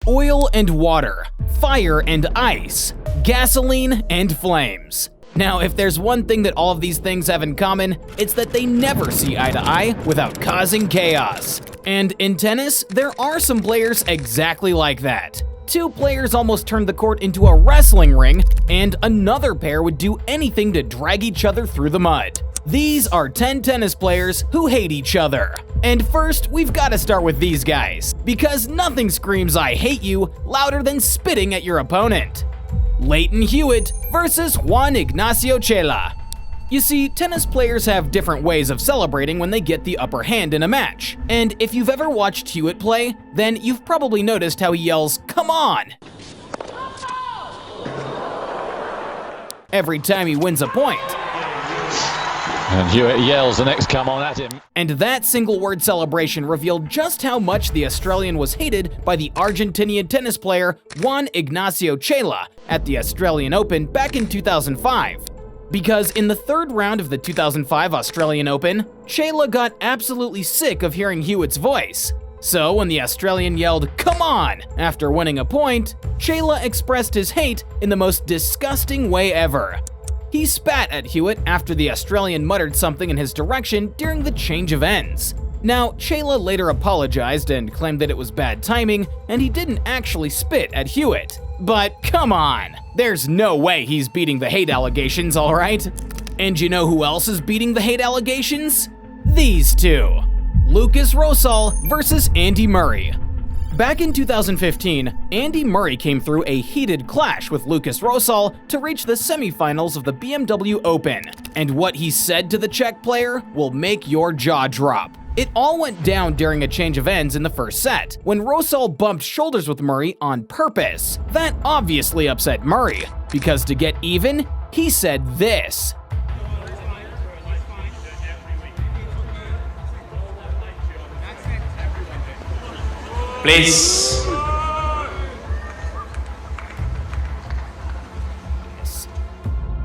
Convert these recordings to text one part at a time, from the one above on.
oil and water, fire and ice, gasoline and flames. Now, if there's one thing that all of these things have in common, it's that they never see eye to eye without causing chaos. And in tennis, there are some players exactly like that. Two players almost turned the court into a wrestling ring, and another pair would do anything to drag each other through the mud. These are 10 tennis players who hate each other. And first, we've got to start with these guys, because nothing screams "I hate you" louder than spitting at your opponent. Lleyton Hewitt versus Juan Ignacio Chela. You see, tennis players have different ways of celebrating when they get the upper hand in a match. And if you've ever watched Hewitt play, then you've probably noticed how he yells, "Come on!" every time he wins a point. And Hewitt yells the next "come on" at him. And that single word celebration revealed just how much the Australian was hated by the Argentinian tennis player Juan Ignacio Chela at the Australian Open back in 2005. Because in the third round of the 2005 Australian Open, Chela got absolutely sick of hearing Hewitt's voice. So when the Australian yelled "come on" after winning a point, Chela expressed his hate in the most disgusting way ever. He spat at Hewitt after the Australian muttered something in his direction during the change of ends. Now, Chela later apologized and claimed that it was bad timing and he didn't actually spit at Hewitt. But come on, there's no way he's beating the hate allegations, alright? And you know who else is beating the hate allegations? These two. Rosol versus Andy Murray. Back in 2015, Andy Murray came through a heated clash with Rosol to reach the semifinals of the BMW Open. And what he said to the Czech player will make your jaw drop. It all went down during a change of ends in the first set, when Rosol bumped shoulders with Murray on purpose. That obviously upset Murray, because to get even, he said this. Please.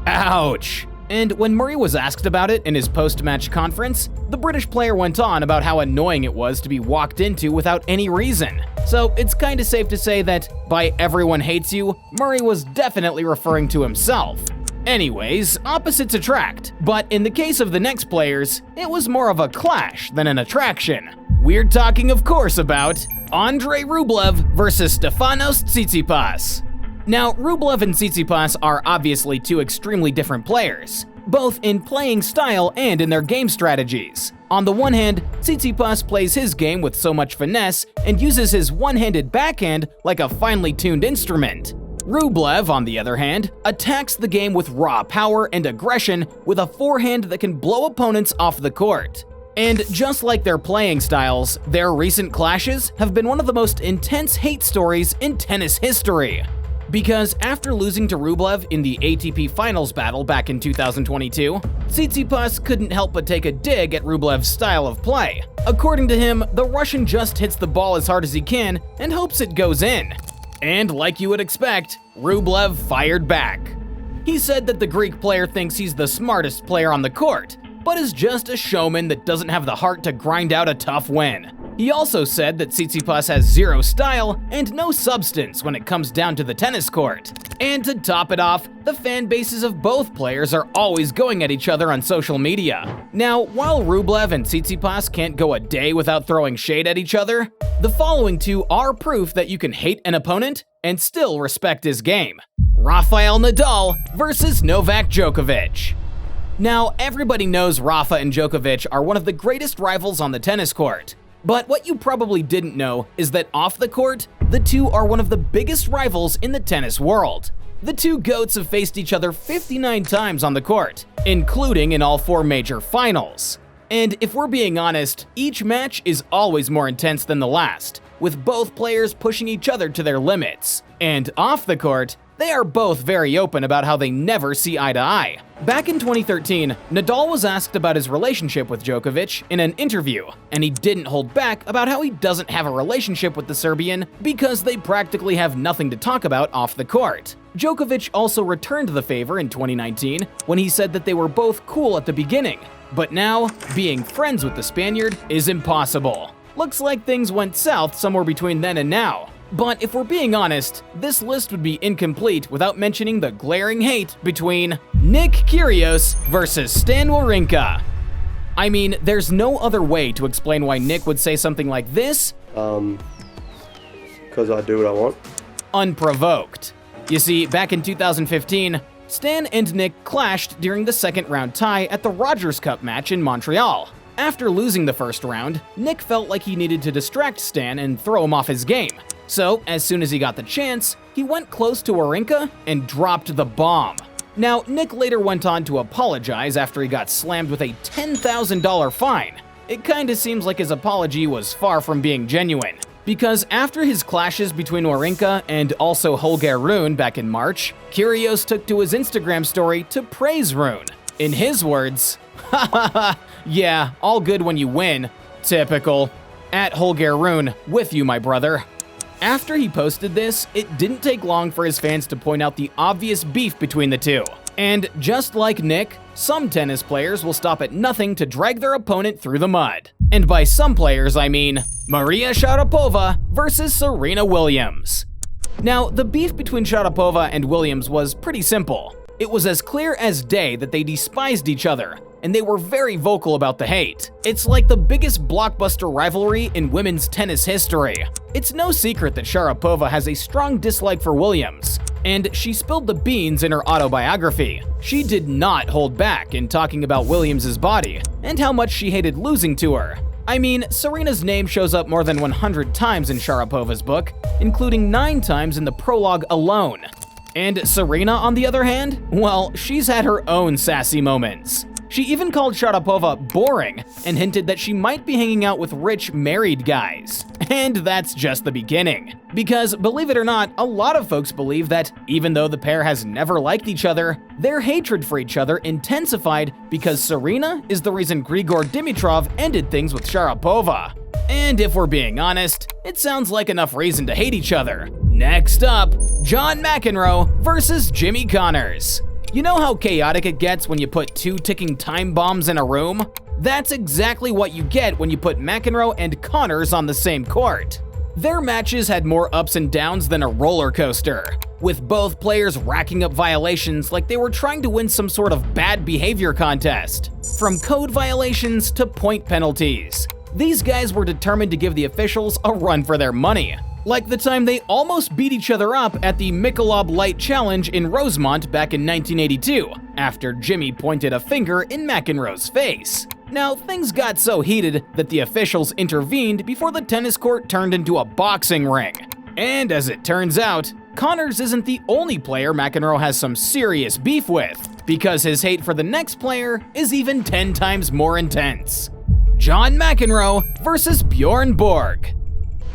Ouch. And when Murray was asked about it in his post-match conference, the British player went on about how annoying it was to be walked into without any reason. So it's kinda safe to say that by "everyone hates you," Murray was definitely referring to himself. Anyways, opposites attract, but in the case of the next players, it was more of a clash than an attraction. We're talking, of course, about Andrey Rublev versus Stefanos Tsitsipas. Now, Rublev and Tsitsipas are obviously two extremely different players, both in playing style and in their game strategies. On the one hand, Tsitsipas plays his game with so much finesse and uses his one-handed backhand like a finely tuned instrument. Rublev, on the other hand, attacks the game with raw power and aggression with a forehand that can blow opponents off the court. And just like their playing styles, their recent clashes have been one of the most intense hate stories in tennis history. Because after losing to Rublev in the ATP Finals battle back in 2022, Tsitsipas couldn't help but take a dig at Rublev's style of play. According to him, the Russian just hits the ball as hard as he can and hopes it goes in. And like you would expect, Rublev fired back. He said that the Greek player thinks he's the smartest player on the court, but is just a showman that doesn't have the heart to grind out a tough win. He also said that Tsitsipas has zero style and no substance when it comes down to the tennis court. And to top it off, the fan bases of both players are always going at each other on social media. Now, while Rublev and Tsitsipas can't go a day without throwing shade at each other, the following two are proof that you can hate an opponent and still respect his game. Rafael Nadal versus Novak Djokovic. Now, everybody knows Rafa and Djokovic are one of the greatest rivals on the tennis court. But what you probably didn't know is that off the court, the two are one of the biggest rivals in the tennis world. The two GOATs have faced each other 59 times on the court, including in all 4 major finals. And if we're being honest, each match is always more intense than the last, with both players pushing each other to their limits. And off the court, they are both very open about how they never see eye to eye. Back in 2013, Nadal was asked about his relationship with Djokovic in an interview, and he didn't hold back about how he doesn't have a relationship with the Serbian because they practically have nothing to talk about off the court. Djokovic also returned the favor in 2019 when he said that they were both cool at the beginning, but now, being friends with the Spaniard is impossible. Looks like things went south somewhere between then and now. But if we're being honest, this list would be incomplete without mentioning the glaring hate between Nick Kyrgios versus Stan Wawrinka. I mean, there's no other way to explain why Nick would say something like this. Because I do what I want. Unprovoked. You see, back in 2015, Stan and Nick clashed during the second round tie at the Rogers Cup match in Montreal. After losing the first round, Nick felt like he needed to distract Stan and throw him off his game. So, as soon as he got the chance, he went close to Wawrinka and dropped the bomb. Now, Nick later went on to apologize after he got slammed with a $10,000 fine. It kinda seems like his apology was far from being genuine, because after his clashes between Wawrinka and also Holger Rune back in March, Kyrgios took to his Instagram story to praise Rune. In his words, "Hahaha, yeah, all good when you win. Typical. At Holger Rune, with you, my brother." After he posted this, it didn't take long for his fans to point out the obvious beef between the two. And just like Nick, some tennis players will stop at nothing to drag their opponent through the mud. And by some players, I mean Maria Sharapova versus Serena Williams. Now, the beef between Sharapova and Williams was pretty simple. It was as clear as day that they despised each other, and they were very vocal about the hate. It's like the biggest blockbuster rivalry in women's tennis history. It's no secret that Sharapova has a strong dislike for Williams, and she spilled the beans in her autobiography. She did not hold back in talking about Williams' body and how much she hated losing to her. I mean, Serena's name shows up more than 100 times in Sharapova's book, including 9 times in the prologue alone. And Serena, on the other hand, well, she's had her own sassy moments. She even called Sharapova boring and hinted that she might be hanging out with rich married guys. And that's just the beginning. Because, believe it or not, a lot of folks believe that even though the pair has never liked each other, their hatred for each other intensified because Serena is the reason Grigor Dimitrov ended things with Sharapova. And if we're being honest, it sounds like enough reason to hate each other. Next up, John McEnroe versus Jimmy Connors. You know how chaotic it gets when you put 2 ticking time bombs in a room? That's exactly what you get when you put McEnroe and Connors on the same court. Their matches had more ups and downs than a roller coaster, with both players racking up violations like they were trying to win some sort of bad behavior contest. From code violations to point penalties, these guys were determined to give the officials a run for their money. Like the time they almost beat each other up at the Michelob Light Challenge in Rosemont back in 1982, after Jimmy pointed a finger in McEnroe's face. Now, things got so heated that the officials intervened before the tennis court turned into a boxing ring. And as it turns out, Connors isn't the only player McEnroe has some serious beef with, because his hate for the next player is even 10 times more intense. John McEnroe versus Bjorn Borg.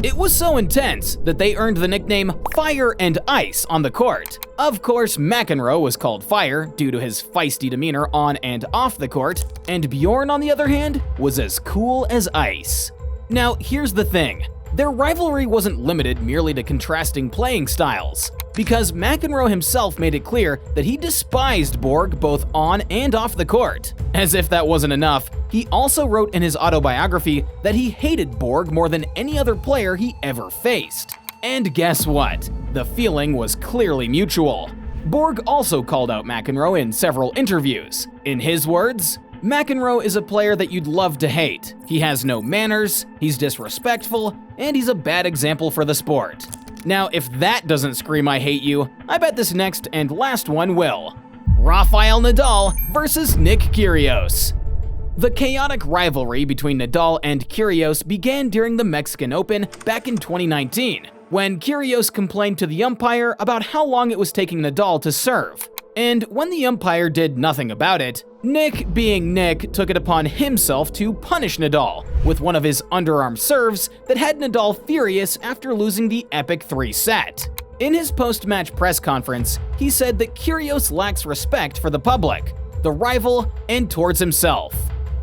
It was so intense that they earned the nickname Fire and Ice on the court. Of course, McEnroe was called Fire due to his feisty demeanor on and off the court, and Bjorn, on the other hand, was as cool as ice. Now, here's the thing. Their rivalry wasn't limited merely to contrasting playing styles, because McEnroe himself made it clear that he despised Borg both on and off the court. As if that wasn't enough, he also wrote in his autobiography that he hated Borg more than any other player he ever faced. And guess what? The feeling was clearly mutual. Borg also called out McEnroe in several interviews. In his words, "McEnroe is a player that you'd love to hate. He has no manners, he's disrespectful, and he's a bad example for the sport." Now, if that doesn't scream I hate you, I bet this next and last one will. Rafael Nadal versus Nick Kyrgios. The chaotic rivalry between Nadal and Kyrgios began during the Mexican Open back in 2019, when Kyrgios complained to the umpire about how long it was taking Nadal to serve. And when the umpire did nothing about it, Nick, being Nick, took it upon himself to punish Nadal with one of his underarm serves that had Nadal furious after losing the epic 3-set. In his post-match press conference, he said that Kyrgios lacks respect for the public, the rival, and towards himself.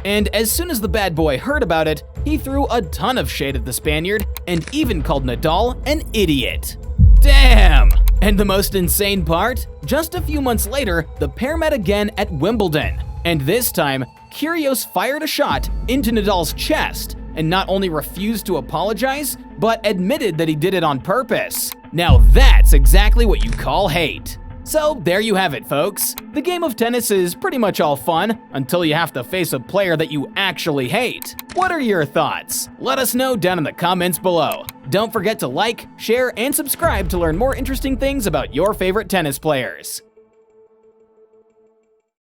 And as soon as the bad boy heard about it, he threw a ton of shade at the Spaniard and even called Nadal an idiot. Damn! And the most insane part? Just a few months later, the pair met again at Wimbledon, and this time, Kyrgios fired a shot into Nadal's chest and not only refused to apologize, but admitted that he did it on purpose. Now that's exactly what you call hate. So there you have it, folks. The game of tennis is pretty much all fun until you have to face a player that you actually hate. What are your thoughts? Let us know down in the comments below. Don't forget to like, share, and subscribe to learn more interesting things about your favorite tennis players.